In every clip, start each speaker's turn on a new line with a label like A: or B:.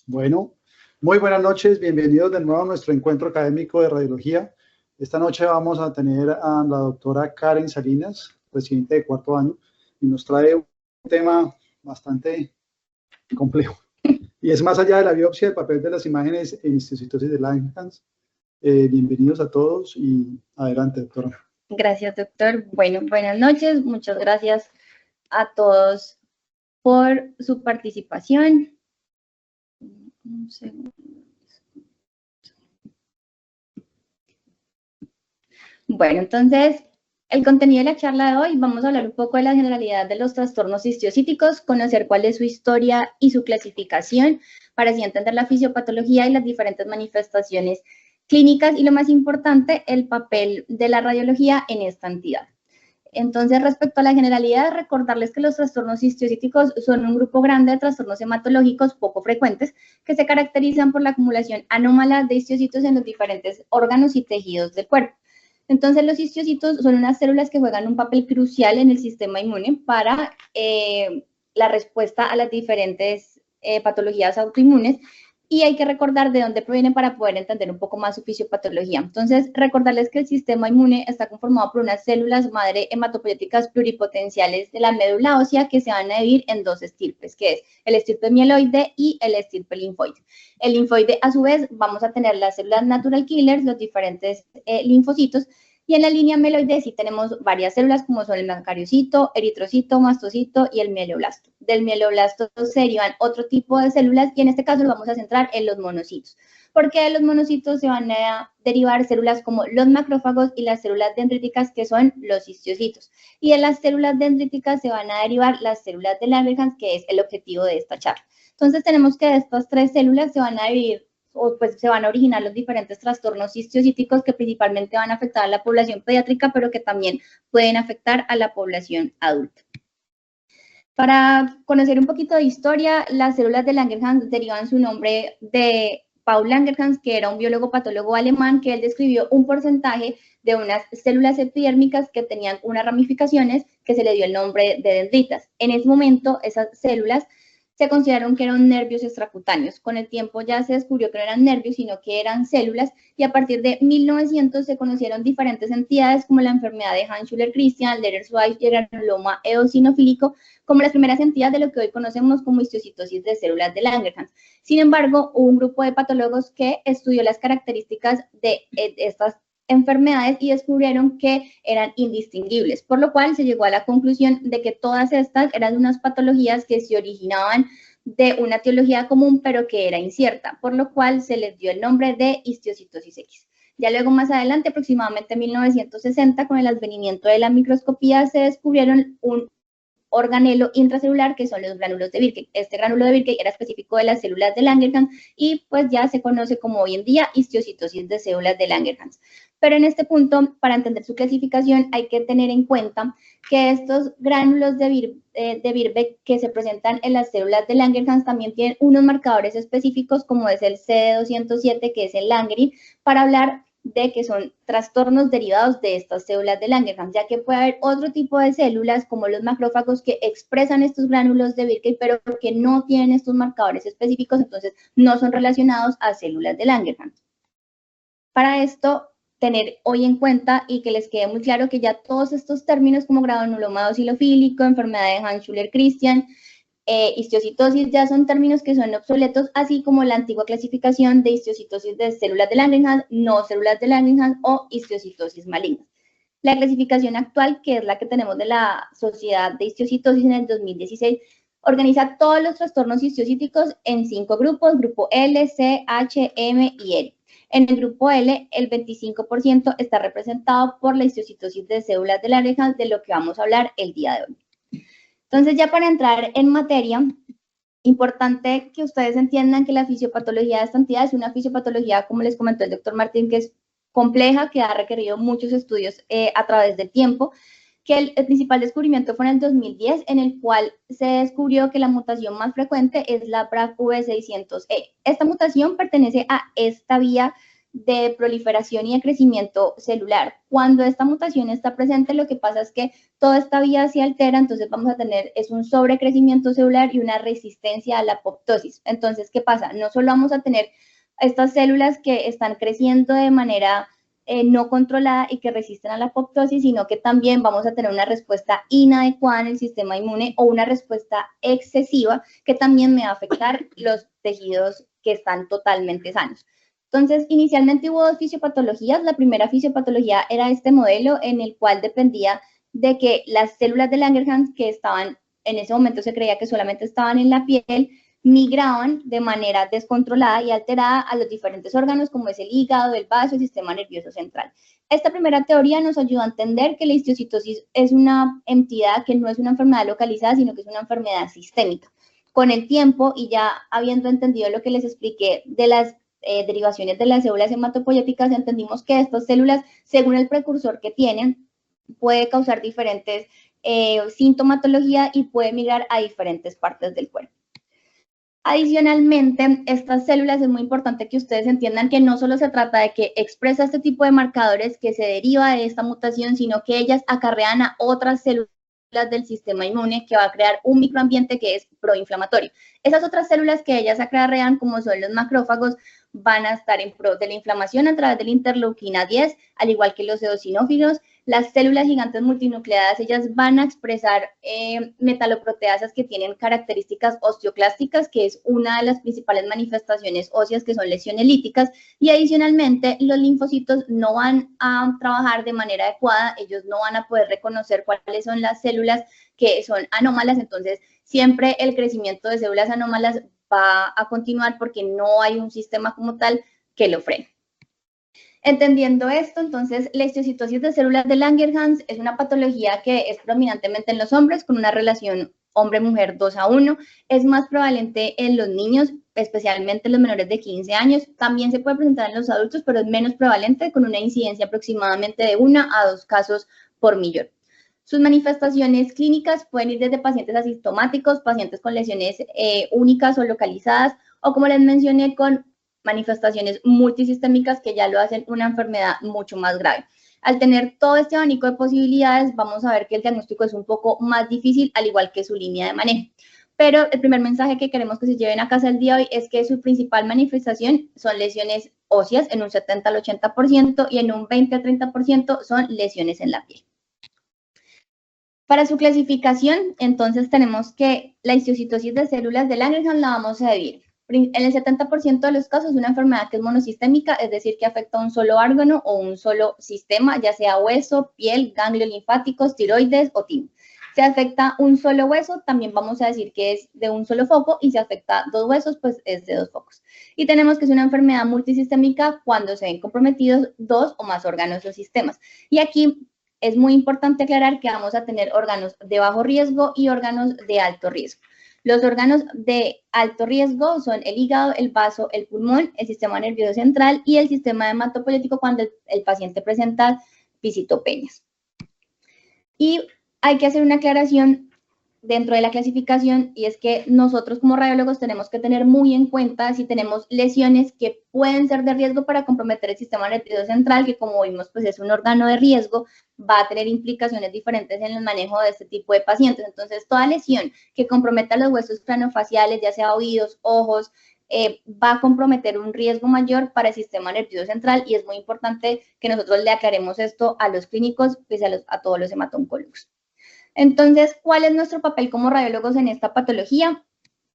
A: Bueno, muy buenas noches, bienvenidos de nuevo a nuestro encuentro académico de radiología. Esta noche vamos a tener a la doctora Karen Salinas, residente de cuarto año, y nos trae un tema bastante complejo. Y es más allá de la biopsia, el papel de las imágenes en histiocytosis de Langerhans. Bienvenidos a todos y adelante, doctora.
B: Gracias, doctor. Bueno, buenas noches. Muchas gracias a todos por su participación. Un segundo. Bueno, entonces, el contenido de la charla de hoy, vamos a hablar un poco de la generalidad de los trastornos histiocíticos, conocer cuál es su historia y su clasificación, para así entender la fisiopatología y las diferentes manifestaciones clínicas y, lo más importante, el papel de la radiología en esta entidad. Entonces, respecto a la generalidad, recordarles que los trastornos histiocíticos son un grupo grande de trastornos hematológicos poco frecuentes que se caracterizan por la acumulación anómala de histocitos en los diferentes órganos y tejidos del cuerpo. Entonces, los histocitos son unas células que juegan un papel crucial en el sistema inmune para la respuesta a las diferentes patologías autoinmunes, y hay que recordar de dónde provienen para poder entender un poco más su fisiopatología. Entonces, recordarles que el sistema inmune está conformado por unas células madre hematopoyéticas pluripotenciales de la médula ósea que se van a dividir en dos estirpes, que es el estirpe mieloide y el estirpe linfoide. El linfoide, a su vez, vamos a tener las células natural killers, los diferentes linfocitos, y en la línea mieloide sí tenemos varias células como son el macariocito, eritrocito, mastocito y el mieloblasto. Del mieloblasto se derivan otro tipo de células y en este caso nos vamos a centrar en los monocitos, porque de los monocitos se van a derivar células como los macrófagos y las células dendríticas, que son los histocitos. Y de las células dendríticas se van a derivar las células de Langerhans, que es el objetivo de esta charla. Entonces tenemos que de estas tres células se van a dividir o pues se van a originar los diferentes trastornos histiocíticos que principalmente van a afectar a la población pediátrica, pero que también pueden afectar a la población adulta. Para conocer un poquito de historia, las células de Langerhans derivan su nombre de Paul Langerhans, que era un biólogo patólogo alemán, que él describió un porcentaje de unas células epidérmicas que tenían unas ramificaciones que se le dio el nombre de dendritas. En ese momento, esas células se consideraron que eran nervios extracutáneos. Con el tiempo ya se descubrió que no eran nervios, sino que eran células, y a partir de 1900 se conocieron diferentes entidades como la enfermedad de Hans-Schüller-Christian, Leber-Weiss y el granuloma eosinofílico como las primeras entidades de lo que hoy conocemos como histocitosis de células de Langerhans. Sin embargo, hubo un grupo de patólogos que estudió las características de estas enfermedades y descubrieron que eran indistinguibles, por lo cual se llegó a la conclusión de que todas estas eran unas patologías que se originaban de una etiología común, pero que era incierta, por lo cual se les dio el nombre de histiocytosis X. Ya luego, más adelante, aproximadamente en 1960, con el advenimiento de la microscopía, se descubrieron un organelo intracelular, que son los gránulos de Virchow. Este gránulo de Virchow era específico de las células de Langerhans y pues ya se conoce como hoy en día histiocytosis de células de Langerhans. Pero en este punto, para entender su clasificación, hay que tener en cuenta que estos gránulos de Birbeck que se presentan en las células de Langerhans también tienen unos marcadores específicos, como es el CD207, que es el Langerin, para hablar de que son trastornos derivados de estas células de Langerhans, ya que puede haber otro tipo de células como los macrófagos que expresan estos gránulos de Virchow, pero que no tienen estos marcadores específicos, entonces no son relacionados a células de Langerhans. Para esto, tener hoy en cuenta y que les quede muy claro que ya todos estos términos como granuloma eosinofílico, enfermedad de Hans-Schüller-Christian, histiocytosis ya son términos que son obsoletos, así como la antigua clasificación de histiocytosis de células de Langerhans, no células de Langerhans o histiocytosis malignas. La clasificación actual, que es la que tenemos de la Sociedad de Histiocytosis en el 2016, organiza todos los trastornos histocíticos en 5 grupos: grupo L, C, H, M y L. En el grupo L, el 25% está representado por la histiocytosis de células de Langerhans, de lo que vamos a hablar el día de hoy. Entonces, ya para entrar en materia, importante que ustedes entiendan que la fisiopatología de esta entidad es una fisiopatología, como les comentó el doctor Martín, que es compleja, que ha requerido muchos estudios a través del tiempo, que el principal descubrimiento fue en el 2010, en el cual se descubrió que la mutación más frecuente es la BRAF V600E. Esta mutación pertenece a esta vía de proliferación y de crecimiento celular. Cuando esta mutación está presente, lo que pasa es que toda esta vía se altera, entonces vamos a tener un sobrecrecimiento celular y una resistencia a la apoptosis. Entonces, ¿qué pasa? No solo vamos a tener estas células que están creciendo de manera no controlada y que resisten a la apoptosis, sino que también vamos a tener una respuesta inadecuada en el sistema inmune o una respuesta excesiva que también me va a afectar los tejidos que están totalmente sanos. Entonces, inicialmente hubo dos fisiopatologías. La primera fisiopatología era este modelo en el cual dependía de que las células de Langerhans que estaban, en ese momento se creía que solamente estaban en la piel, migraban de manera descontrolada y alterada a los diferentes órganos como es el hígado, el vaso, el sistema nervioso central. Esta primera teoría nos ayuda a entender que la histiocytosis es una entidad que no es una enfermedad localizada, sino que es una enfermedad sistémica. Con el tiempo, y ya habiendo entendido lo que les expliqué de las derivaciones de las células hematopoyéticas, entendimos que estas células, según el precursor que tienen, puede causar diferentes sintomatología y puede migrar a diferentes partes del cuerpo. Adicionalmente, estas células es muy importante que ustedes entiendan que no solo se trata de que expresa este tipo de marcadores que se deriva de esta mutación, sino que ellas acarrean a otras células del sistema inmune que va a crear un microambiente que es proinflamatorio. Esas otras células que ellas acarrean, como son los macrófagos, van a estar en pro de la inflamación a través de la interleuquina 10, al igual que los eosinófilos. Las células gigantes multinucleadas, ellas van a expresar metaloproteasas que tienen características osteoclásticas, que es una de las principales manifestaciones óseas, que son lesiones líticas, y adicionalmente los linfocitos no van a trabajar de manera adecuada, ellos no van a poder reconocer cuáles son las células que son anómalas, entonces siempre el crecimiento de células anómalas va a continuar porque no hay un sistema como tal que lo frene. Entendiendo esto, entonces, la histiocytosis de células de Langerhans es una patología que es predominantemente en los hombres, con una relación hombre-mujer 2:1. Es más prevalente en los niños, especialmente en los menores de 15 años. También se puede presentar en los adultos, pero es menos prevalente, con una incidencia aproximadamente de 1 a 2 casos por millón. Sus manifestaciones clínicas pueden ir desde pacientes asintomáticos, pacientes con lesiones únicas o localizadas, o como les mencioné, con manifestaciones multisistémicas que ya lo hacen una enfermedad mucho más grave. Al tener todo este abanico de posibilidades, vamos a ver que el diagnóstico es un poco más difícil, al igual que su línea de manejo. Pero el primer mensaje que queremos que se lleven a casa el día de hoy es que su principal manifestación son lesiones óseas en un 70 al 80% y en un 20 al 30% son lesiones en la piel. Para su clasificación, entonces tenemos que la histiocytosis de células de Langerhans la vamos a dividir. En el 70% de los casos es una enfermedad que es monosistémica, es decir, que afecta a un solo órgano o un solo sistema, ya sea hueso, piel, ganglios linfáticos, tiroides o timo. Si afecta un solo hueso, también vamos a decir que es de un solo foco, y si afecta dos huesos, pues es de dos focos. Y tenemos que es una enfermedad multisistémica cuando se ven comprometidos dos o más órganos o sistemas. Y aquí es muy importante aclarar que vamos a tener órganos de bajo riesgo y órganos de alto riesgo. Los órganos de alto riesgo son el hígado, el vaso, el pulmón, el sistema nervioso central y el sistema hematopoyético cuando el paciente presenta visitopenias. Y hay que hacer una aclaración dentro de la clasificación, y es que nosotros como radiólogos tenemos que tener muy en cuenta si tenemos lesiones que pueden ser de riesgo para comprometer el sistema nervioso central, que como vimos pues es un órgano de riesgo, va a tener implicaciones diferentes en el manejo de este tipo de pacientes. Entonces toda lesión que comprometa los huesos craneofaciales, ya sea oídos, ojos, va a comprometer un riesgo mayor para el sistema nervioso central, y es muy importante que nosotros le aclaremos esto a los clínicos, pues a todos los hemato-oncólogos. Entonces, ¿cuál es nuestro papel como radiólogos en esta patología?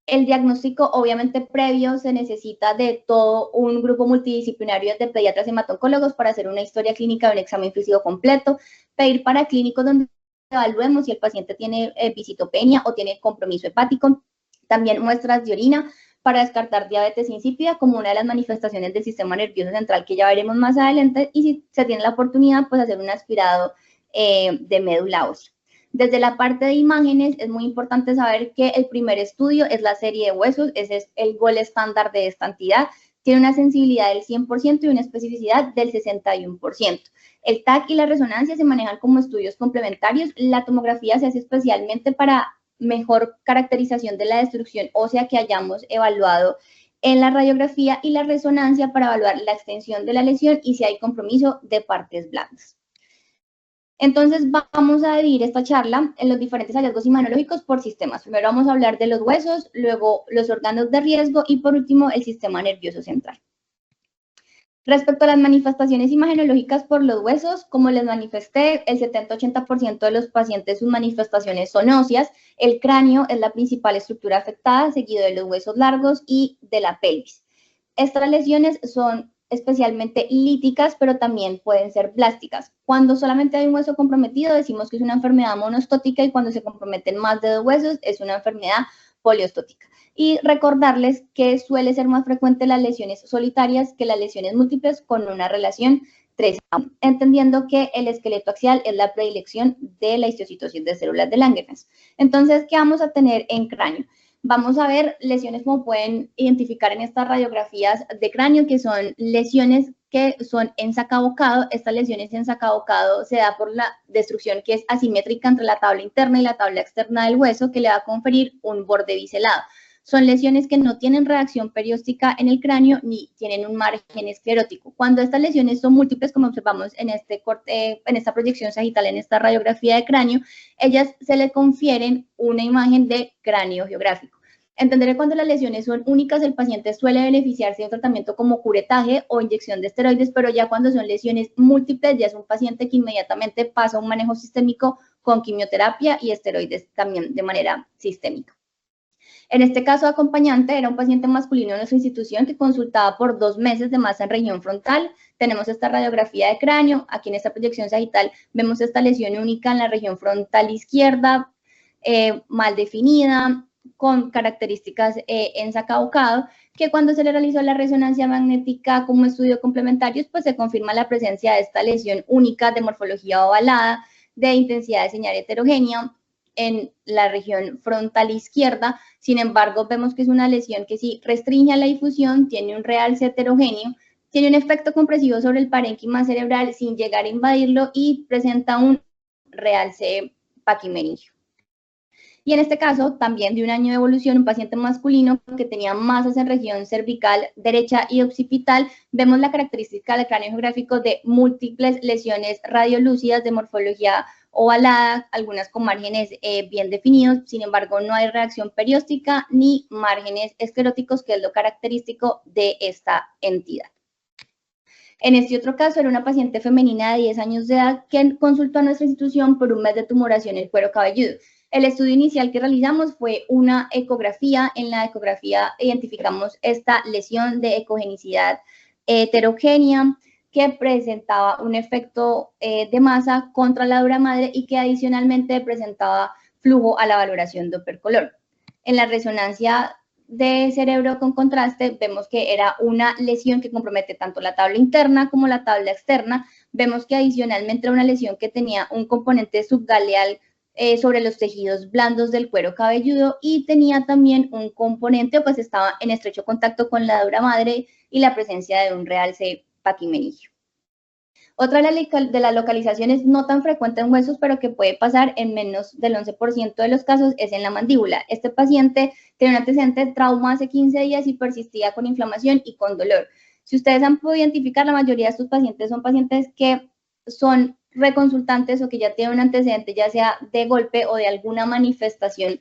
B: El diagnóstico, obviamente, previo se necesita de todo un grupo multidisciplinario de pediatras y hemato-oncólogos para hacer una historia clínica de un examen físico completo, pedir para clínicos donde evaluemos si el paciente tiene visitopenia o tiene compromiso hepático, también muestras de orina para descartar diabetes insípida como una de las manifestaciones del sistema nervioso central que ya veremos más adelante, y si se tiene la oportunidad, pues hacer un aspirado de médula ósea. Desde la parte de imágenes es muy importante saber que el primer estudio es la serie de huesos, ese es el gol estándar de esta entidad, tiene una sensibilidad del 100% y una especificidad del 61%. El TAC y la resonancia se manejan como estudios complementarios, la tomografía se hace especialmente para mejor caracterización de la destrucción ósea que hayamos evaluado en la radiografía y la resonancia para evaluar la extensión de la lesión y si hay compromiso de partes blandas. Entonces vamos a dividir esta charla en los diferentes hallazgos imanológicos por sistemas. Primero vamos a hablar de los huesos, luego los órganos de riesgo y por último el sistema nervioso central. Respecto a las manifestaciones imagenológicas por los huesos, como les manifesté, el 70-80% de los pacientes sus manifestaciones son óseas. El cráneo es la principal estructura afectada, seguido de los huesos largos y de la pelvis. Estas lesiones son especialmente líticas, pero también pueden ser blásticas. Cuando solamente hay un hueso comprometido, decimos que es una enfermedad monostótica, y cuando se comprometen más de 2 huesos, es una enfermedad poliostótica. Y recordarles que suele ser más frecuente las lesiones solitarias que las lesiones múltiples, con una relación 3-1, entendiendo que el esqueleto axial es la predilección de la histiocytosis de células de Langerhans. Entonces, ¿qué vamos a tener en cráneo? Vamos a ver lesiones, como pueden identificar en estas radiografías de cráneo, que son lesiones que son en sacabocado. Estas lesiones en sacabocado se da por la destrucción que es asimétrica entre la tabla interna y la tabla externa del hueso, que le va a conferir un borde biselado. Son lesiones que no tienen reacción perióstica en el cráneo ni tienen un margen esclerótico. Cuando estas lesiones son múltiples, como observamos en este corte, en esta proyección sagital, en esta radiografía de cráneo, ellas se le confieren una imagen de cráneo geográfico. Entender que cuando las lesiones son únicas, el paciente suele beneficiarse de un tratamiento como curetaje o inyección de esteroides, pero ya cuando son lesiones múltiples, ya es un paciente que inmediatamente pasa a un manejo sistémico con quimioterapia y esteroides también de manera sistémica. En este caso acompañante era un paciente masculino de nuestra institución que consultaba por 2 meses de masa en región frontal. Tenemos esta radiografía de cráneo. Aquí en esta proyección sagital vemos esta lesión única en la región frontal izquierda, mal definida, con características en sacabocado, que cuando se le realizó la resonancia magnética como estudio complementario, pues se confirma la presencia de esta lesión única de morfología ovalada, de intensidad de señal heterogénea en la región frontal izquierda. Sin embargo, vemos que es una lesión que sí restringe a la difusión, tiene un realce heterogéneo, tiene un efecto compresivo sobre el parénquima cerebral sin llegar a invadirlo y presenta un realce paquimeringio. Y en este caso, también de 1 año de evolución, un paciente masculino que tenía masas en región cervical derecha y occipital. Vemos la característica del cráneo geográfico de múltiples lesiones radiolúcidas de morfología ovalada, algunas con márgenes bien definidos. Sin embargo, no hay reacción perióstica ni márgenes escleróticos, que es lo característico de esta entidad. En este otro caso, era una paciente femenina de 10 años de edad que consultó a nuestra institución por un mes de tumoración en el cuero cabelludo. El estudio inicial que realizamos fue una ecografía. En la ecografía identificamos esta lesión de ecogenicidad heterogénea que presentaba un efecto de masa contra la dura madre y que adicionalmente presentaba flujo a la valoración Doppler color. En la resonancia de cerebro con contraste vemos que era una lesión que compromete tanto la tabla interna como la tabla externa. Vemos que adicionalmente era una lesión que tenía un componente subgaleal sobre los tejidos blandos del cuero cabelludo, y tenía también un componente, pues estaba en estrecho contacto con la dura madre y la presencia de un realce paquimeringio. Otra de las localizaciones no tan frecuente en huesos, pero que puede pasar en menos del 11% de los casos, es en la mandíbula. Este paciente tiene un antecedente de trauma hace 15 días y persistía con inflamación y con dolor. Si ustedes han podido identificar, la mayoría de estos pacientes son pacientes que son reconsultantes o que ya tienen un antecedente, ya sea de golpe o de alguna manifestación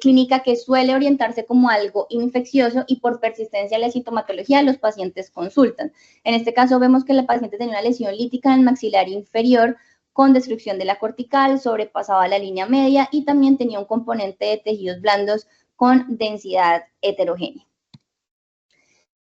B: clínica que suele orientarse como algo infeccioso, y por persistencia de la sintomatología los pacientes consultan. En este caso vemos que la paciente tenía una lesión lítica en el maxilar inferior con destrucción de la cortical, sobrepasaba la línea media y también tenía un componente de tejidos blandos con densidad heterogénea.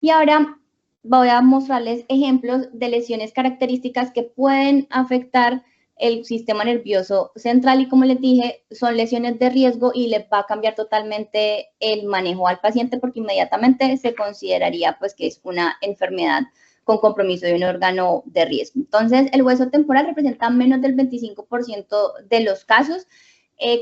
B: Y ahora voy a mostrarles ejemplos de lesiones características que pueden afectar el sistema nervioso central, y como les dije, son lesiones de riesgo y le va a cambiar totalmente el manejo al paciente, porque inmediatamente se consideraría pues que es una enfermedad con compromiso de un órgano de riesgo. Entonces, el hueso temporal representa menos del 25% de los casos.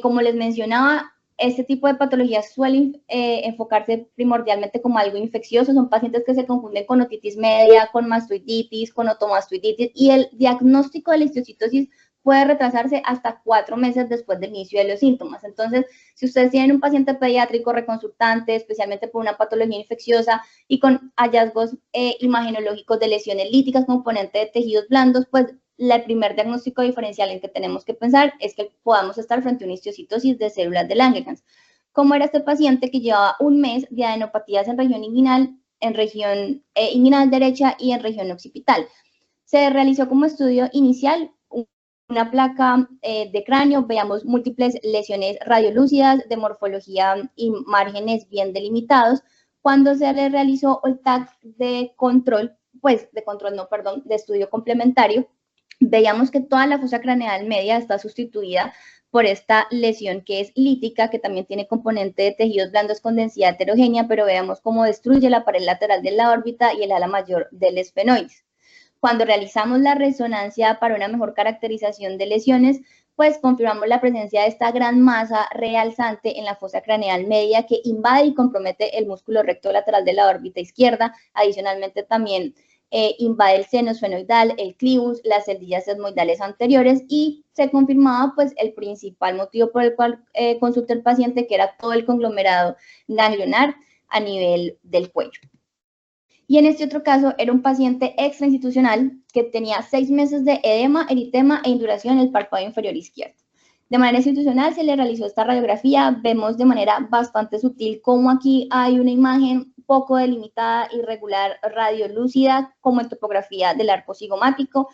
B: Como les mencionaba, este tipo de patologías suelen enfocarse primordialmente como algo infeccioso. Son pacientes que se confunden con otitis media, con mastoiditis, con otomastoiditis, y el diagnóstico de la histiocytosis puede retrasarse hasta 4 meses después del inicio de los síntomas. Entonces, si ustedes tienen un paciente pediátrico reconsultante, especialmente por una patología infecciosa y con hallazgos imagenológicos de lesiones líticas, componente de tejidos blandos, pues el primer diagnóstico diferencial en que tenemos que pensar es que podamos estar frente a una histiocytosis de células de Langerhans. Como era este paciente que llevaba un mes de adenopatías en región inguinal, inguinal derecha y en región occipital. Se realizó como estudio inicial una placa de cráneo, veamos múltiples lesiones radiolúcidas de morfología y márgenes bien delimitados. Cuando se le realizó el TAC de control, de estudio complementario, veíamos que toda la fosa craneal media está sustituida por esta lesión que es lítica, que también tiene componente de tejidos blandos con densidad heterogénea, pero veamos cómo destruye la pared lateral de la órbita y el ala mayor del esfenoides. Cuando realizamos la resonancia para una mejor caracterización de lesiones, pues confirmamos la presencia de esta gran masa realzante en la fosa craneal media que invade y compromete el músculo recto lateral de la órbita izquierda. Adicionalmente también invade el seno esfenoidal, el clivus, las celdillas etmoidales anteriores, y se confirmaba pues el principal motivo por el cual consultó el paciente, que era todo el conglomerado ganglionar a nivel del cuello. Y en este otro caso era un paciente extrainstitucional que tenía 6 meses de edema, eritema e induración en el párpado inferior izquierdo. De manera institucional se le realizó esta radiografía. Vemos de manera bastante sutil cómo aquí hay una imagen poco delimitada, irregular, radiolúcida, como en topografía del arco cigomático.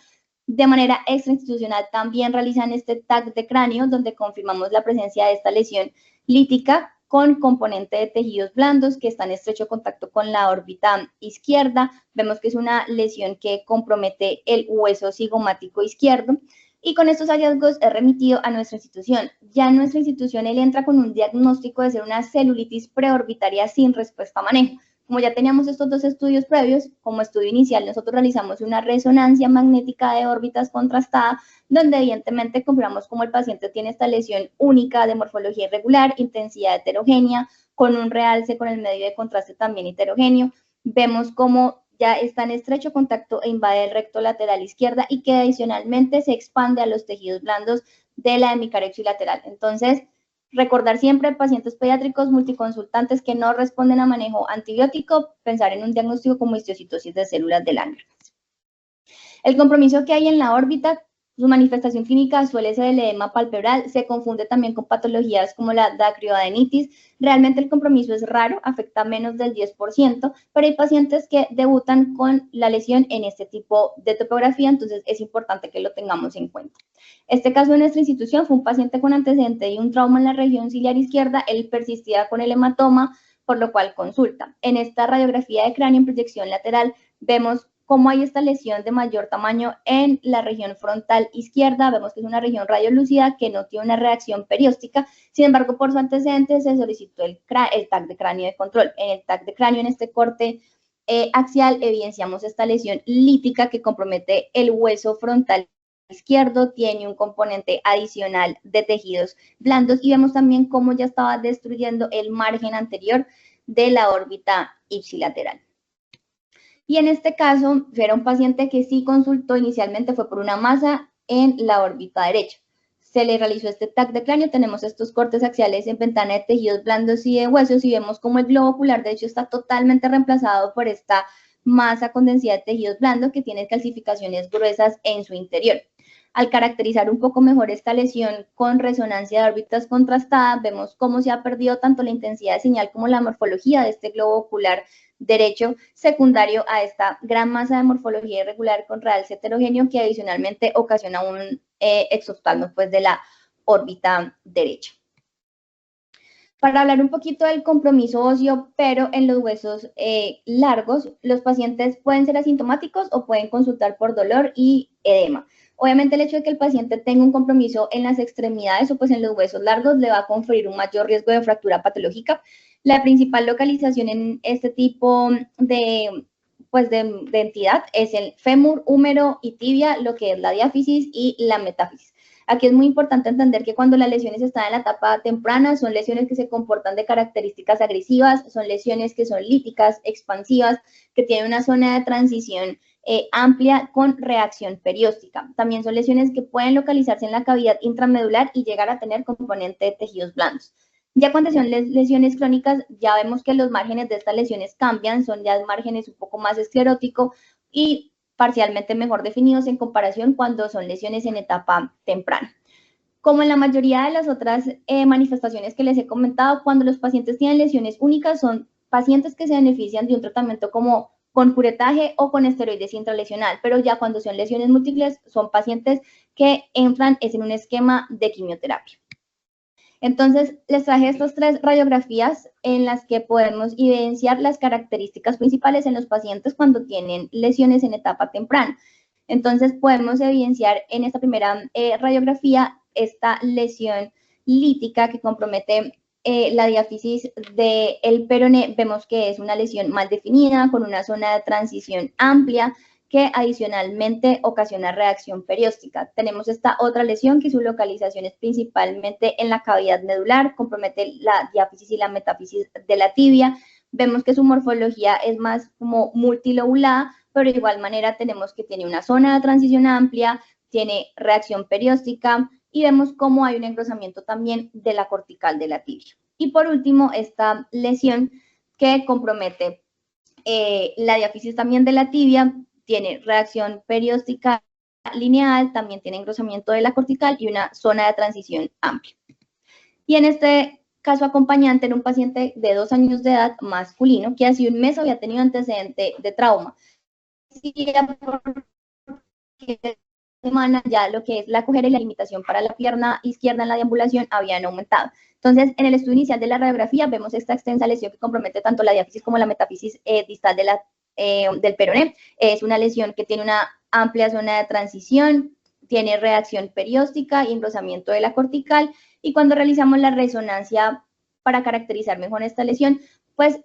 B: De manera extrainstitucional también realizan este TAC de cráneo, donde confirmamos la presencia de esta lesión lítica con componente de tejidos blandos que está en estrecho contacto con la órbita izquierda. Vemos que es una lesión que compromete el hueso cigomático izquierdo. Y con estos hallazgos es remitido a nuestra institución. Ya en nuestra institución él entra con un diagnóstico de ser una celulitis preorbitaria sin respuesta a manejo. Como ya teníamos estos 2 estudios previos, como estudio inicial nosotros realizamos una resonancia magnética de órbitas contrastada, donde evidentemente confirmamos cómo el paciente tiene esta lesión única de morfología irregular, intensidad heterogénea, con un realce con el medio de contraste también heterogéneo. Vemos cómo ya está en estrecho contacto e invade el recto lateral izquierda y que adicionalmente se expande a los tejidos blandos de la hemicarexio lateral. Entonces, recordar siempre pacientes pediátricos multiconsultantes que no responden a manejo antibiótico, pensar en un diagnóstico como histiocytosis de células de Langerhans. El compromiso que hay en la órbita, su manifestación clínica suele ser el edema palpebral, se confunde también con patologías como la dacryoadenitis. Realmente el compromiso es raro, afecta menos del 10%, pero hay pacientes que debutan con la lesión en este tipo de topografía, entonces es importante que lo tengamos en cuenta. Este caso de nuestra institución fue un paciente con antecedente de un trauma en la región ciliar izquierda, él persistía con el hematoma, por lo cual consulta. En esta radiografía de cráneo en proyección lateral vemos cómo hay esta lesión de mayor tamaño en la región frontal izquierda. Vemos que es una región radiolúcida que no tiene una reacción perióstica. Sin embargo, por su antecedente se solicitó el TAC de cráneo de control. En el TAC de cráneo, en este corte axial, evidenciamos esta lesión lítica que compromete el hueso frontal izquierdo, tiene un componente adicional de tejidos blandos y vemos también cómo ya estaba destruyendo el margen anterior de la órbita ipsilateral. Y en este caso, era un paciente que sí consultó inicialmente, fue por una masa en la órbita derecha. Se le realizó este TAC de cráneo, tenemos estos cortes axiales en ventana de tejidos blandos y de huesos y vemos cómo el globo ocular de hecho está totalmente reemplazado por esta masa con densidad de tejidos blandos que tiene calcificaciones gruesas en su interior. Al caracterizar un poco mejor esta lesión con resonancia de órbitas contrastada, vemos cómo se ha perdido tanto la intensidad de señal como la morfología de este globo ocular derecho, secundario a esta gran masa de morfología irregular con realce heterogéneo que adicionalmente ocasiona un exoftalmo pues, de la órbita derecha. Para hablar un poquito del compromiso óseo, pero en los huesos largos, los pacientes pueden ser asintomáticos o pueden consultar por dolor y edema. Obviamente el hecho de que el paciente tenga un compromiso en las extremidades o pues en los huesos largos le va a conferir un mayor riesgo de fractura patológica. La principal localización en este tipo de entidad es el fémur, húmero y tibia, lo que es la diáfisis y la metáfisis. Aquí es muy importante entender que cuando las lesiones están en la etapa temprana, son lesiones que se comportan de características agresivas, son lesiones que son líticas, expansivas, que tienen una zona de transición amplia con reacción perióstica. También son lesiones que pueden localizarse en la cavidad intramedular y llegar a tener componente de tejidos blandos. Ya cuando son lesiones crónicas, ya vemos que los márgenes de estas lesiones cambian, son ya márgenes un poco más escleróticos y parcialmente mejor definidos en comparación cuando son lesiones en etapa temprana. Como en la mayoría de las otras manifestaciones que les he comentado, cuando los pacientes tienen lesiones únicas, son pacientes que se benefician de un tratamiento como con curetaje o con esteroides intralesional, pero ya cuando son lesiones múltiples, son pacientes que entran en un esquema de quimioterapia. Entonces, les traje estas 3 radiografías en las que podemos evidenciar las características principales en los pacientes cuando tienen lesiones en etapa temprana. Entonces, podemos evidenciar en esta primera radiografía esta lesión lítica que compromete la diáfisis del peroné. Vemos que es una lesión mal definida, con una zona de transición amplia, que adicionalmente ocasiona reacción perióstica. Tenemos esta otra lesión que su localización es principalmente en la cavidad medular, compromete la diáfisis y la metáfisis de la tibia. Vemos que su morfología es más como multilobulada, pero de igual manera tenemos que tiene una zona de transición amplia, tiene reacción perióstica y vemos cómo hay un engrosamiento también de la cortical de la tibia. Y por último, esta lesión que compromete la diáfisis también de la tibia, tiene reacción perióstica lineal, también tiene engrosamiento de la cortical y una zona de transición amplia. Y en este caso acompañante en un paciente de 2 años de edad masculino que hace un mes había tenido antecedente de trauma. Semana ya lo que es la cojera y la limitación para la pierna izquierda en la deambulación habían aumentado. Entonces, en el estudio inicial de la radiografía vemos esta extensa lesión que compromete tanto la diáfisis como la metáfisis distal de del peroné. Es una lesión que tiene una amplia zona de transición, tiene reacción perióstica y engrosamiento de la cortical, y cuando realizamos la resonancia para caracterizar mejor esta lesión, pues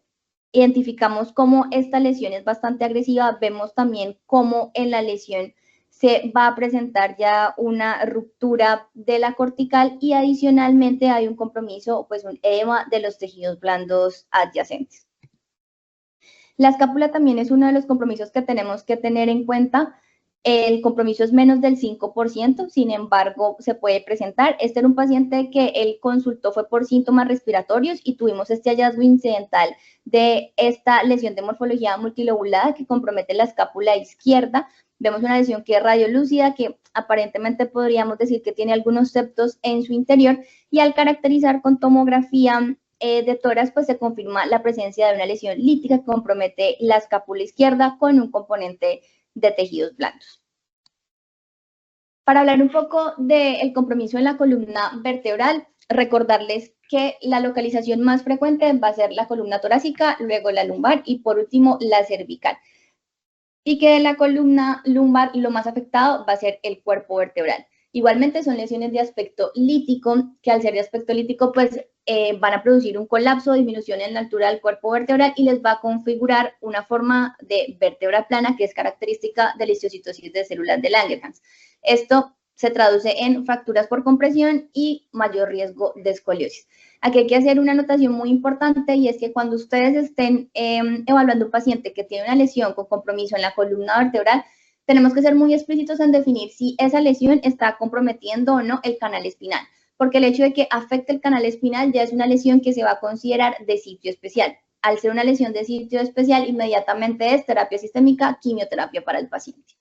B: identificamos cómo esta lesión es bastante agresiva. Vemos también cómo en la lesión se va a presentar ya una ruptura de la cortical y adicionalmente hay un compromiso, pues un edema de los tejidos blandos adyacentes. La escápula también es uno de los compromisos que tenemos que tener en cuenta. El compromiso es menos del 5%, sin embargo, se puede presentar. Este era un paciente que él consultó fue por síntomas respiratorios y tuvimos este hallazgo incidental de esta lesión de morfología multilobulada que compromete la escápula izquierda. Vemos una lesión que es radiolúcida, que aparentemente podríamos decir que tiene algunos septos en su interior, y al caracterizar con tomografía de tórax, pues se confirma la presencia de una lesión lítica que compromete la escápula izquierda con un componente de tejidos blandos. Para hablar un poco del compromiso en la columna vertebral, recordarles que la localización más frecuente va a ser la columna torácica, luego la lumbar y por último la cervical. Y que de la columna lumbar lo más afectado va a ser el cuerpo vertebral. Igualmente son lesiones de aspecto lítico, que al ser de aspecto lítico, pues van a producir un colapso, disminución en la altura del cuerpo vertebral y les va a configurar una forma de vértebra plana que es característica de la histocitosis de células de Langerhans. Esto se traduce en fracturas por compresión y mayor riesgo de escoliosis. Aquí hay que hacer una anotación muy importante, y es que cuando ustedes estén evaluando un paciente que tiene una lesión con compromiso en la columna vertebral, tenemos que ser muy explícitos en definir si esa lesión está comprometiendo o no el canal espinal, porque el hecho de que afecte el canal espinal ya es una lesión que se va a considerar de sitio especial. Al ser una lesión de sitio especial, inmediatamente es terapia sistémica, quimioterapia para el paciente.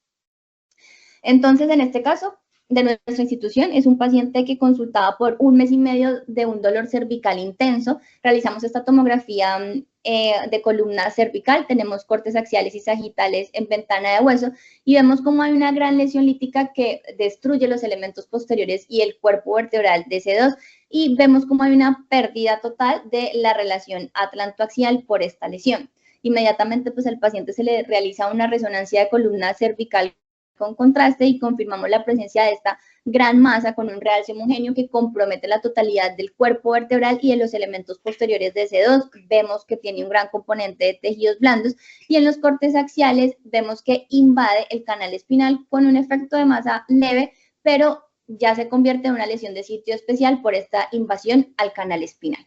B: Entonces, en este caso, de nuestra institución, es un paciente que consultaba por 1 mes y medio de un dolor cervical intenso. Realizamos esta tomografía de columna cervical, tenemos cortes axiales y sagitales en ventana de hueso y vemos cómo hay una gran lesión lítica que destruye los elementos posteriores y el cuerpo vertebral de C2, y vemos cómo hay una pérdida total de la relación atlantoaxial por esta lesión. Inmediatamente, pues al paciente se le realiza una resonancia de columna cervical con contraste y confirmamos la presencia de esta gran masa con un realce homogéneo que compromete la totalidad del cuerpo vertebral y de los elementos posteriores de C2. Vemos que tiene un gran componente de tejidos blandos y en los cortes axiales vemos que invade el canal espinal con un efecto de masa leve, pero ya se convierte en una lesión de sitio especial por esta invasión al canal espinal.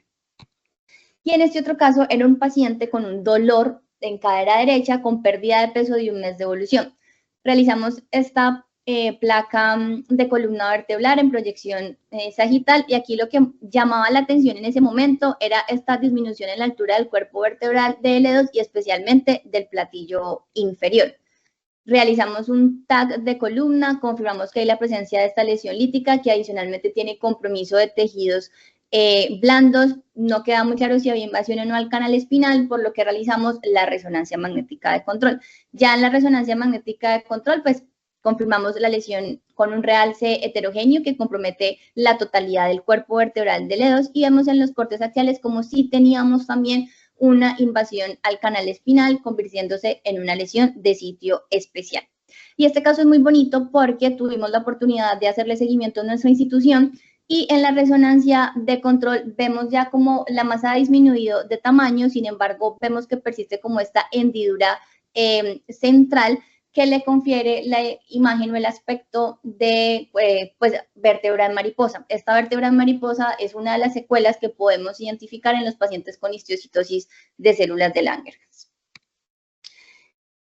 B: Y en este otro caso era un paciente con un dolor en cadera derecha con pérdida de peso de 1 mes de evolución. realizamos esta placa de columna vertebral en proyección sagital, y aquí lo que llamaba la atención en ese momento era esta disminución en la altura del cuerpo vertebral de L2 y especialmente del platillo inferior. Realizamos un TAC de columna, confirmamos que hay la presencia de esta lesión lítica, que adicionalmente tiene compromiso de tejidos blandos. No queda muy claro si había invasión o no al canal espinal, por lo que realizamos la resonancia magnética de control. Ya en la resonancia magnética de control, pues confirmamos la lesión con un realce heterogéneo que compromete la totalidad del cuerpo vertebral del L2, y vemos en los cortes axiales como si teníamos también una invasión al canal espinal, convirtiéndose en una lesión de sitio especial. Y este caso es muy bonito porque tuvimos la oportunidad de hacerle seguimiento a nuestra institución, y en la resonancia de control vemos ya como la masa ha disminuido de tamaño. Sin embargo, vemos que persiste como esta hendidura central, que le confiere la imagen o el aspecto de pues, vértebra en mariposa. Esta vértebra en mariposa es una de las secuelas que podemos identificar en los pacientes con histiocytosis de células de Langerhans.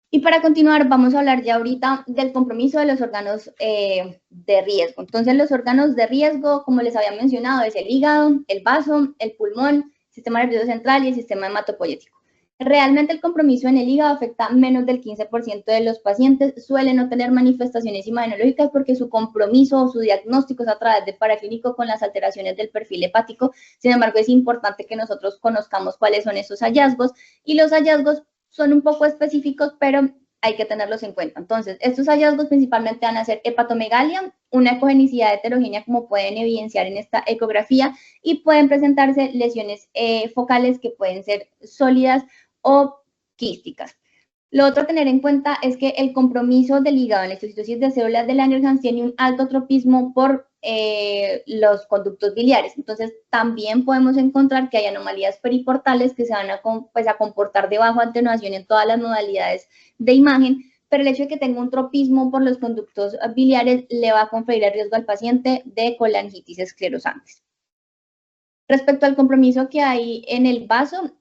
B: Y para continuar, vamos a hablar ya ahorita del compromiso de los órganos de riesgo. Entonces, los órganos de riesgo, como les había mencionado, es el hígado, el vaso, el pulmón, el sistema nervioso central y el sistema hematopoyético. Realmente el compromiso en el hígado afecta a menos del 15% de los pacientes. Suelen no tener manifestaciones imagenológicas porque su compromiso o su diagnóstico es a través de paraclínico con las alteraciones del perfil hepático. Sin embargo, es importante que nosotros conozcamos cuáles son esos hallazgos, y los hallazgos son un poco específicos, pero hay que tenerlos en cuenta. Entonces, estos hallazgos principalmente van a ser hepatomegalia, una ecogenicidad heterogénea como pueden evidenciar en esta ecografía, y pueden presentarse lesiones focales que pueden ser sólidas o quísticas. Lo otro a tener en cuenta es que el compromiso del hígado en la histiocytosis de células de Langerhans tiene un alto tropismo por los conductos biliares. Entonces, también podemos encontrar que hay anomalías periportales que se van a comportar de bajo atenuación en todas las modalidades de imagen, pero el hecho de que tenga un tropismo por los conductos biliares le va a conferir el riesgo al paciente de colangitis esclerosantes. Respecto al compromiso que hay en el vaso,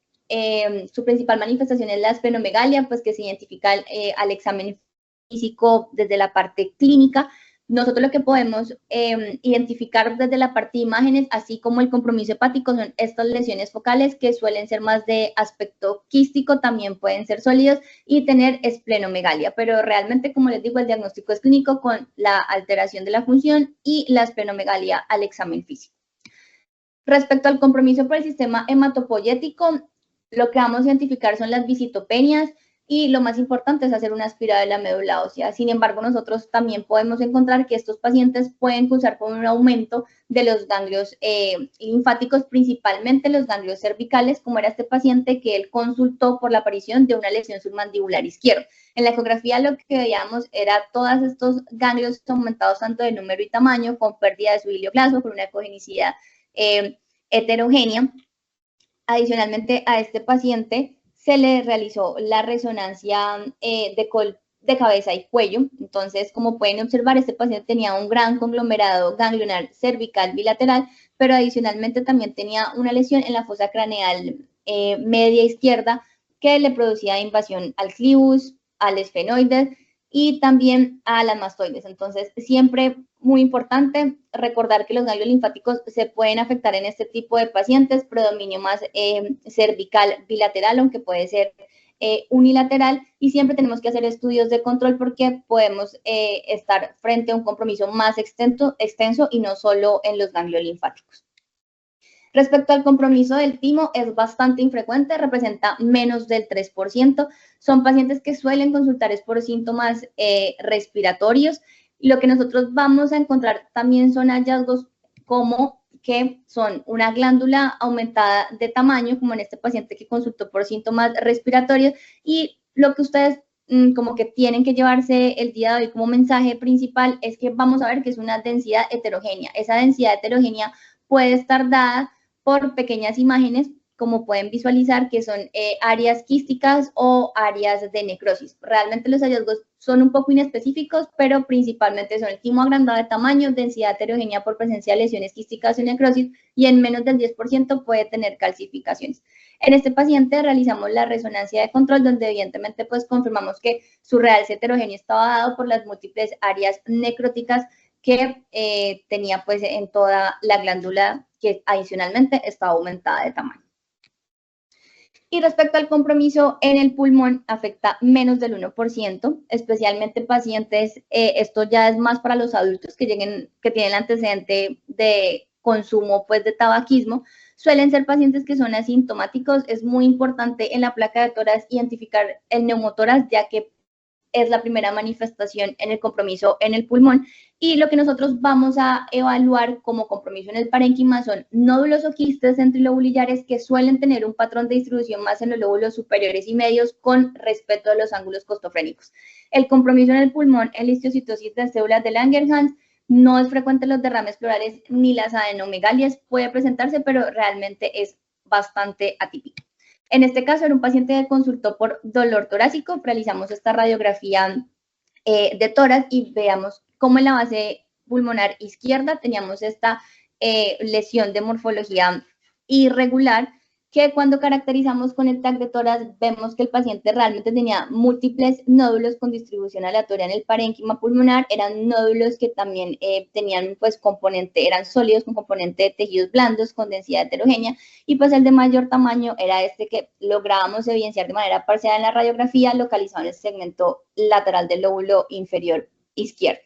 B: su principal manifestación es la esplenomegalia, pues que se identifica al examen físico desde la parte clínica. Nosotros lo que podemos identificar desde la parte de imágenes, así como el compromiso hepático, son estas lesiones focales que suelen ser más de aspecto quístico, también pueden ser sólidos y tener esplenomegalia, pero realmente, como les digo, el diagnóstico es clínico con la alteración de la función y la esplenomegalia al examen físico. Respecto al compromiso por el sistema hematopoyético, lo que vamos a identificar son las visitopenias, y lo más importante es hacer una aspirada de la médula ósea. Sin embargo, nosotros también podemos encontrar que estos pacientes pueden cursar con un aumento de los ganglios linfáticos, principalmente los ganglios cervicales, como era este paciente que él consultó por la aparición de una lesión submandibular izquierda. En la ecografía lo que veíamos era todos estos ganglios aumentados tanto de número y tamaño, con pérdida de su ileoclasto, con una ecogenicidad heterogénea. Adicionalmente a este paciente se le realizó la resonancia de cabeza y cuello. Entonces, como pueden observar, este paciente tenía un gran conglomerado ganglionar cervical bilateral, pero adicionalmente también tenía una lesión en la fosa craneal media izquierda que le producía invasión al clivus, al esfenoides y también a las mastoides. Entonces, siempre muy importante recordar que los ganglios linfáticos se pueden afectar en este tipo de pacientes, predominio más cervical bilateral, aunque puede ser unilateral, y siempre tenemos que hacer estudios de control porque podemos estar frente a un compromiso más extenso y no solo en los ganglios linfáticos. Respecto al compromiso del timo, es bastante infrecuente, representa menos del 3%. Son pacientes que suelen consultar es por síntomas respiratorios. Y lo que nosotros vamos a encontrar también son hallazgos como que son una glándula aumentada de tamaño, como en este paciente que consultó por síntomas respiratorios. Y lo que ustedes como que tienen que llevarse el día de hoy como mensaje principal es que vamos a ver que es una densidad heterogénea. Esa densidad heterogénea puede estar dada por pequeñas imágenes como pueden visualizar, que son áreas quísticas o áreas de necrosis. Realmente los hallazgos son un poco inespecíficos, pero principalmente son el timo agrandado de tamaño, densidad heterogénea por presencia de lesiones quísticas o necrosis, y en menos del 10% puede tener calcificaciones. En este paciente realizamos la resonancia de control, donde evidentemente pues confirmamos que su realce heterogéneo estaba dado por las múltiples áreas necróticas que tenía pues en toda la glándula, que adicionalmente estaba aumentada de tamaño. Y respecto al compromiso en el pulmón, afecta menos del 1%, especialmente pacientes, esto ya es más para los adultos que tienen antecedente de consumo pues de tabaquismo, suelen ser pacientes que son asintomáticos. Es muy importante en la placa de tórax identificar el neumotórax, ya que es la primera manifestación en el compromiso en el pulmón, y lo que nosotros vamos a evaluar como compromiso en el parénquima son nódulos o quistes centrilobulillares que suelen tener un patrón de distribución más en los lóbulos superiores y medios con respecto a los ángulos costofrénicos. El compromiso en el pulmón en la histiocytosis de células de Langerhans no es frecuente en los derrames pleurales ni las adenomegalias, puede presentarse, pero realmente es bastante atípico. En este caso era un paciente que consultó por dolor torácico, realizamos esta radiografía de tórax y veamos cómo en la base pulmonar izquierda teníamos esta lesión de morfología irregular, que cuando caracterizamos con el TAC de tórax vemos que el paciente realmente tenía múltiples nódulos con distribución aleatoria en el parénquima pulmonar. Eran nódulos que también tenían pues componente, eran sólidos con componente de tejidos blandos con densidad heterogénea, y pues el de mayor tamaño era este que lográbamos evidenciar de manera parcial en la radiografía, localizado en el segmento lateral del lóbulo inferior izquierdo.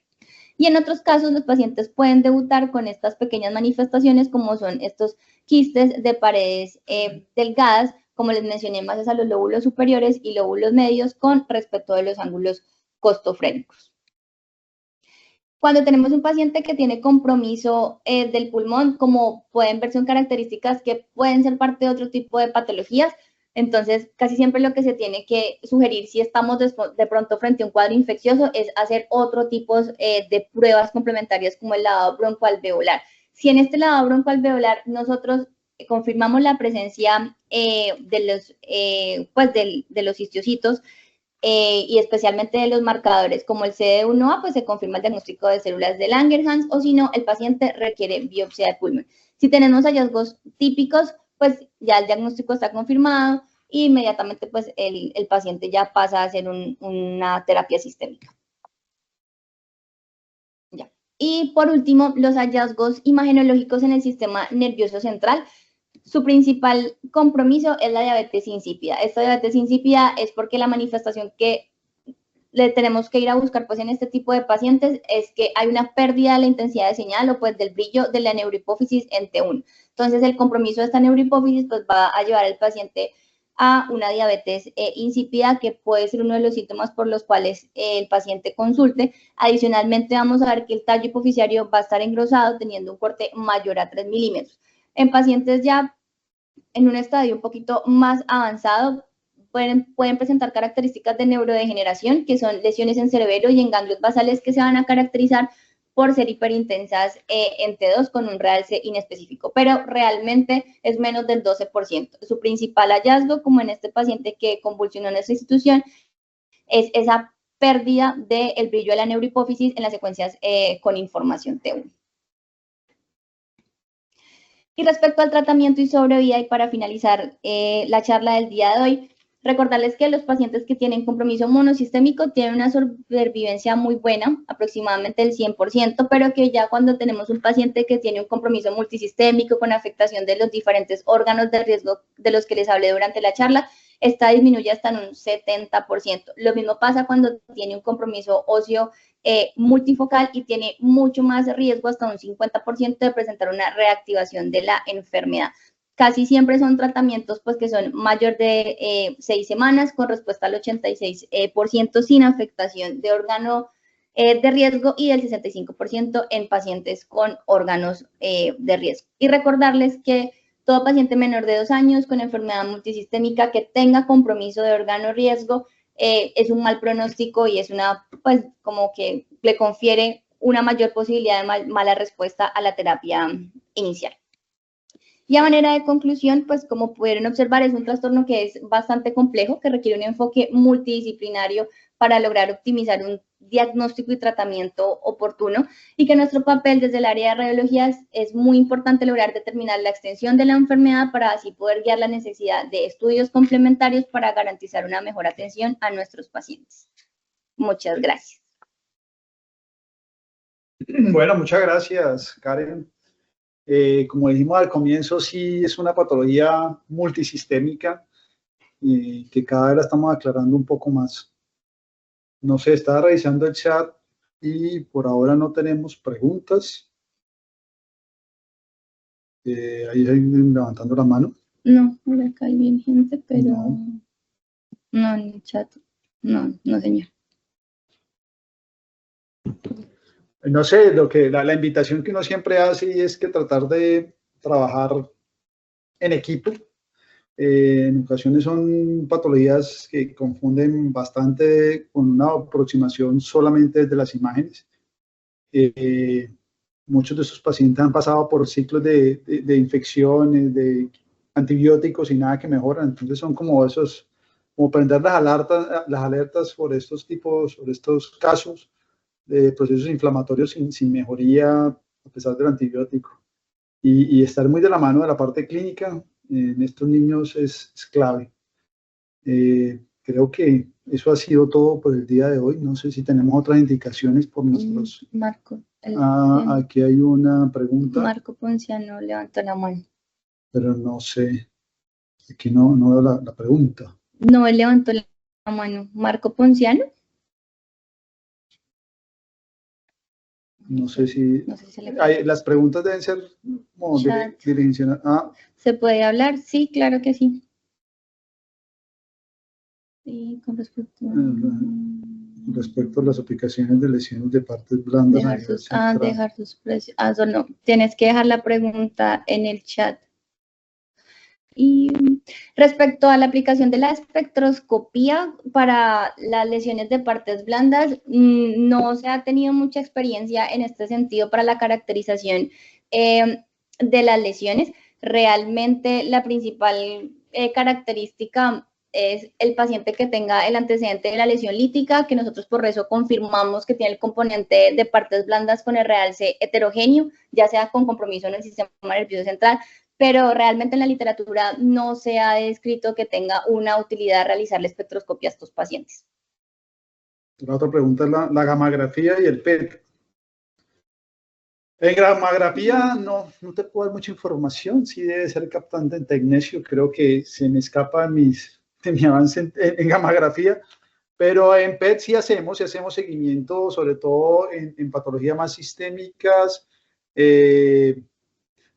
B: Y en otros casos, los pacientes pueden debutar con estas pequeñas manifestaciones, como son estos quistes de paredes delgadas, como les mencioné, más a los lóbulos superiores y lóbulos medios con respecto de los ángulos costofrénicos. Cuando tenemos un paciente que tiene compromiso del pulmón, como pueden ver, son características que pueden ser parte de otro tipo de patologías. Entonces, casi siempre lo que se tiene que sugerir si estamos de pronto frente a un cuadro infeccioso es hacer otro tipo de pruebas complementarias como el lavado broncoalveolar. Si en este lavado broncoalveolar nosotros confirmamos la presencia de los histocitos y especialmente de los marcadores como el CD1A, pues se confirma el diagnóstico de células de Langerhans, o si no, el paciente requiere biopsia de pulmón. Si tenemos hallazgos típicos, pues ya el diagnóstico está confirmado y inmediatamente pues el paciente ya pasa a hacer una terapia sistémica. Ya. Y por último, los hallazgos imagenológicos en el sistema nervioso central. Su principal compromiso es la diabetes insípida. Esta diabetes insípida es porque la manifestación que le tenemos que ir a buscar pues en este tipo de pacientes es que hay una pérdida de la intensidad de señal o pues del brillo de la neurohipófisis en T1. Entonces el compromiso de esta neurohipófisis pues va a llevar al paciente a una diabetes insípida, que puede ser uno de los síntomas por los cuales el paciente consulte. Adicionalmente vamos a ver que el tallo hipofisiario va a estar engrosado teniendo un corte mayor a 3 milímetros. En pacientes ya en un estadio un poquito más avanzado, pueden presentar características de neurodegeneración, que son lesiones en cerebelo y en ganglios basales que se van a caracterizar por ser hiperintensas en T2 con un realce inespecífico, pero realmente es menos del 12%. Su principal hallazgo, como en este paciente que convulsionó en esta institución, es esa pérdida del brillo de la neurohipófisis en las secuencias con información T1. Y respecto al tratamiento y sobrevida, y para finalizar la charla del día de hoy, recordarles que los pacientes que tienen compromiso monosistémico tienen una sobrevivencia muy buena, aproximadamente el 100%, pero que ya cuando tenemos un paciente que tiene un compromiso multisistémico con afectación de los diferentes órganos de riesgo de los que les hablé durante la charla, esta disminuye hasta en un 70%. Lo mismo pasa cuando tiene un compromiso óseo multifocal y tiene mucho más riesgo, hasta un 50%, de presentar una reactivación de la enfermedad. Casi siempre son tratamientos pues, que son mayor de 6 semanas, con respuesta al 86% sin afectación de órgano de riesgo, y del 65% en pacientes con órganos de riesgo. Y recordarles que todo paciente menor de 2 años con enfermedad multisistémica que tenga compromiso de órgano riesgo es un mal pronóstico y es una, pues, como que le confiere una mayor posibilidad de mala respuesta a la terapia inicial. Y a manera de conclusión, pues como pudieron observar, es un trastorno que es bastante complejo, que requiere un enfoque multidisciplinario para lograr optimizar un diagnóstico y tratamiento oportuno, y que nuestro papel desde el área de radiología es muy importante lograr determinar la extensión de la enfermedad para así poder guiar la necesidad de estudios complementarios para garantizar una mejor atención a nuestros pacientes. Muchas gracias.
A: Bueno, muchas gracias, Karen. Como dijimos al comienzo, sí es una patología multisistémica que cada vez la estamos aclarando un poco más. No sé, estaba revisando el chat y por ahora no tenemos preguntas. Ahí hay alguien levantando la mano.
B: No, por acá hay bien gente, pero no en el chat. No, señor.
A: No sé, la invitación que uno siempre hace es que tratar de trabajar en equipo. En ocasiones son patologías que confunden bastante con una aproximación solamente desde las imágenes. Muchos de estos pacientes han pasado por ciclos de infecciones, de antibióticos y nada que mejoran. Entonces son como esos, como prender las alertas sobre estos casos de procesos inflamatorios sin mejoría a pesar del antibiótico. Y estar muy de la mano de la parte clínica en estos niños es clave. Creo que eso ha sido todo por el día de hoy. No sé si tenemos otras indicaciones por nuestros...
B: Marco.
A: Aquí hay una pregunta.
B: Marco Ponciano levantó la mano.
A: Pero no sé. Aquí no veo la pregunta.
B: No, él levantó la mano. ¿Marco Ponciano?
A: No sé si las preguntas deben ser como direccionadas.
B: ¿Se puede hablar? Sí, claro que sí. Sí, con respecto
A: a las aplicaciones de lesiones de partes blandas.
B: Dejar sus precios. No, tienes que dejar la pregunta en el chat. Y respecto a la aplicación de la espectroscopía para las lesiones de partes blandas, no se ha tenido mucha experiencia en este sentido para la caracterización de las lesiones. Realmente la principal característica es el paciente que tenga el antecedente de la lesión lítica, que nosotros por eso confirmamos que tiene el componente de partes blandas con el realce heterogéneo, ya sea con compromiso en el sistema nervioso central, pero realmente en la literatura no se ha descrito que tenga una utilidad realizar la espectroscopia a estos pacientes.
A: La otra pregunta es la gammagrafía y el PET. En gammagrafía no te puedo dar mucha información, sí debe ser captante en tecnesio, creo que se me escapa de mi avance en gammagrafía, pero en PET sí hacemos seguimiento, sobre todo en patologías más sistémicas.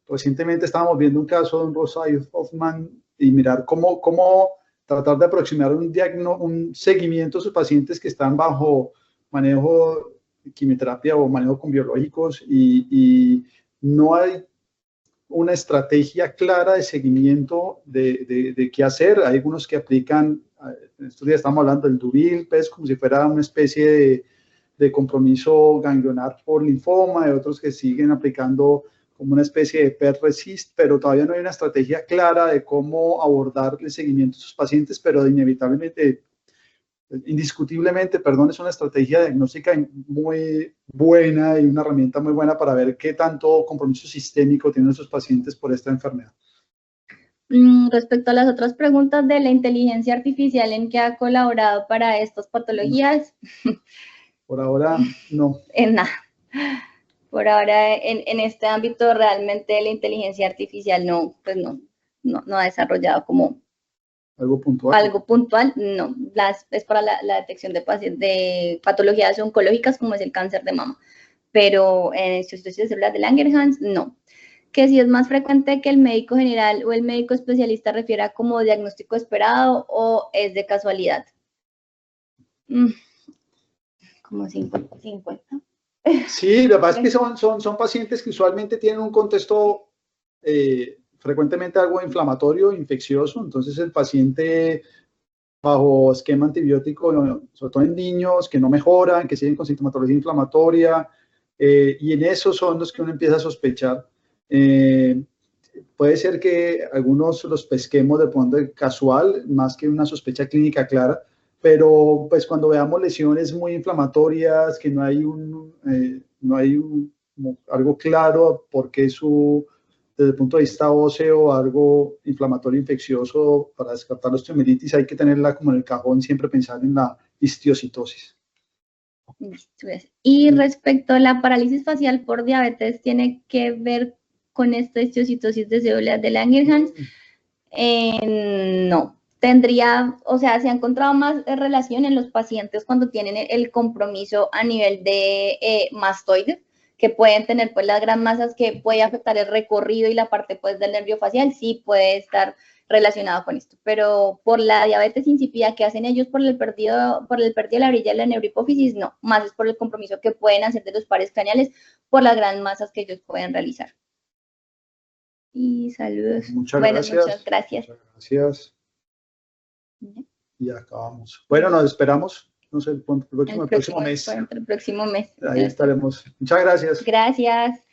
A: Recientemente estábamos viendo un caso de un Rosario Hoffman y mirar cómo tratar de aproximar un seguimiento de sus pacientes que están bajo manejo de quimioterapia o manejo con biológicos y no hay una estrategia clara de seguimiento de qué hacer. Hay algunos que aplican, en estos días estamos hablando del Duvil, pues como si fuera una especie de compromiso ganglionar por linfoma, hay otros que siguen aplicando como una especie de PET-RECIST, pero todavía no hay una estrategia clara de cómo abordar el seguimiento de sus pacientes, pero inevitablemente, indiscutiblemente, es una estrategia diagnóstica muy buena y una herramienta muy buena para ver qué tanto compromiso sistémico tienen sus pacientes por esta enfermedad.
B: Respecto a las otras preguntas de la inteligencia artificial, ¿en qué ha colaborado para estas patologías?
A: Por ahora, no.
B: En nada. Por ahora, en este ámbito, realmente la inteligencia artificial no ha desarrollado como
A: algo puntual.
B: No. Es para la detección de patologías oncológicas como es el cáncer de mama. Pero en estudios de células de Langerhans, no. Que si es más frecuente que el médico general o el médico especialista refiera como diagnóstico esperado o es de casualidad. Como 50-50.
A: Sí, la verdad es que son pacientes que usualmente tienen un contexto frecuentemente algo inflamatorio, infeccioso, entonces el paciente bajo esquema antibiótico, sobre todo en niños que no mejoran, que siguen con sintomatología inflamatoria, y en esos son los que uno empieza a sospechar. puede ser que algunos los pesquemos de pronto de casual, más que una sospecha clínica clara, pero pues cuando veamos lesiones muy inflamatorias, que no hay como algo claro porque desde el punto de vista óseo, algo inflamatorio infeccioso, para descartar la osteomielitis hay que tenerla como en el cajón, siempre pensar en la histiocitosis.
B: Y respecto a la parálisis facial por diabetes, ¿tiene que ver con esta histiocitosis de células de Langerhans? No. Tendría, o sea, se ha encontrado más relación en los pacientes cuando tienen el compromiso a nivel de mastoides, que pueden tener pues las gran masas que puede afectar el recorrido y la parte pues del nervio facial, sí puede estar relacionado con esto, pero por la diabetes insípida que hacen ellos por el perdido de la orilla de la neurohipófisis, no, más es por el compromiso que pueden hacer de los pares craneales por las gran masas que ellos pueden realizar. Y saludos.
A: Muchas gracias.
B: Muchas gracias.
A: Muchas gracias. Y acabamos. Bueno, nos esperamos. No sé, el próximo mes.
B: El próximo mes.
A: Ahí estaremos. Muchas gracias.
B: Gracias.